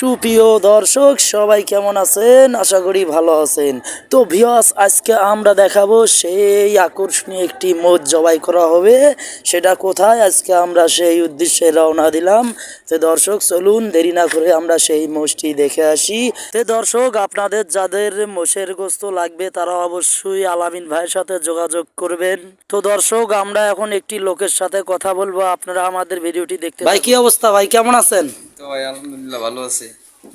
সুপ্রিয় দর্শক সবাই কেমন আছেন? আশা করি ভালো আছেন। তো ভিউয়ার্স, আজকে আমরা দেখাবো সেই আকর্ষণীয় একটি মোষ জবাই করা হবে। সেটা কোথায়, আজকে আমরা সেই উদ্দেশ্যে রওনা দিলাম। তো দর্শক চলুন দেরি না করে আমরা সেই মোষটি দেখে আসি। তো দর্শক, আপনাদের যাদের মোষের গোস্ত লাগবে তারা অবশ্যই আলামিন ভাইয়ের সাথে যোগাযোগ করবেন। তো দর্শক, আমরা এখন একটি লোকের সাথে কথা বলবো, আপনারা আমাদের ভিডিওটি দেখতে। ভাই কি অবস্থা? ভাই কেমন আছেন? তো ভাই আলহামদুলিল্লাহ ভালো আছি।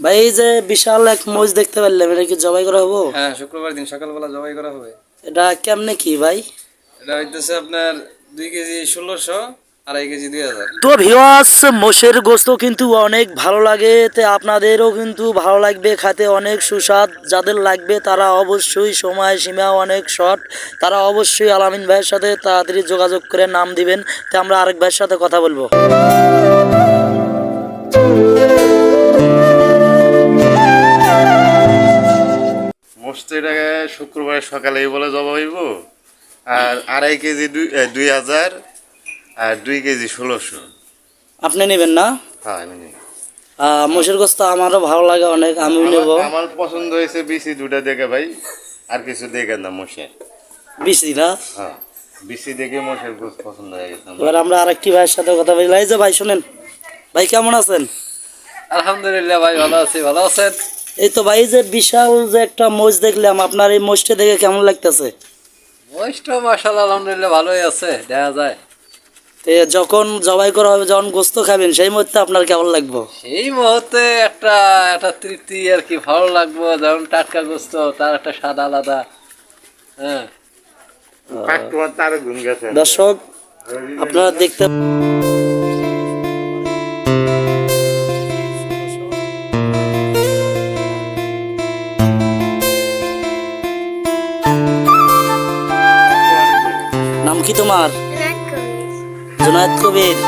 ভাই এই যে বিশাল এক মোষ দেখতে পারলাম, এটা কি জবাই করা হবো? হ্যাঁ, শুক্রবার দিন সকালবেলা জবাই করা হবে। এটা কেমনে কি ভাই? এটা হইতেছে আপনার 2 কেজি 1600, 2.5 কেজি 2000। তো ভিউয়ার্স, মোষের গোস্ত কিন্তু অনেক ভালো লাগে, তো আপনাদেরও কিন্তু ভালো লাগবে খেতে, অনেক সুস্বাদ। যাদের লাগবে তারা অবশ্যই, সময় সীমা অনেক শর্ট, তারা অবশ্যই আলামিন ভাইয়ের সাথে তাড়াতাড়ি যোগাযোগ করে নাম দিবেন। তো আমরা আরেক ভাইয়ের সাথে কথা বলবো। মোস্ট এটাকে শুক্রবার সকালে বলে জবা হইব। আর 2.5 কেজি 2000 আর 2 কেজি 1600। আপনি নেবেন না? হ্যাঁ আমি নিই। মোষের গোস্ত আমারও ভালো লাগে অনেক, আমিও নেব। আমার পছন্দ হয়েছে বিসি দুটা দেখে ভাই, আর কিছু দেখেন না মোষের। বেশি না? হ্যাঁ, বিসি দেখে মোষের গোস্ত পছন্দ হয়ে গেছে আমার। এবার আমরা আরেকটি ভাইয়ের সাথে কথা বলি। এই যে ভাই শুনেন, ভাই কেমন আছেন? আলহামদুলিল্লাহ ভাই ভালো আছি, ভালো আছেন? এই তো ভাই, যে বিশাল যে একটা মোষ দেখলাম, আপনার এই মোষটা দেখে কেমন লাগতেছে? বয়সটা মাশাআল্লাহ আলহামদুলিল্লাহ ভালোই আছে, দেখা যায়। তো যখন জবাই করা হবে, যখন গোস্ত খাবেন, সেই মুহূর্তে আপনার কেমন লাগবে? এই মুহূর্তে একটা একটা তৃপ্তি আর কি, ভালো লাগবে। যেমন টাটকা গোস্ত, তার একটা স্বাদ আলাদা। হ্যাঁ, কাস্টমার তার গুণ গেছে। দর্শক, আপনারা দেখতে নাম কি তোমার? জুনায়েদ কবির।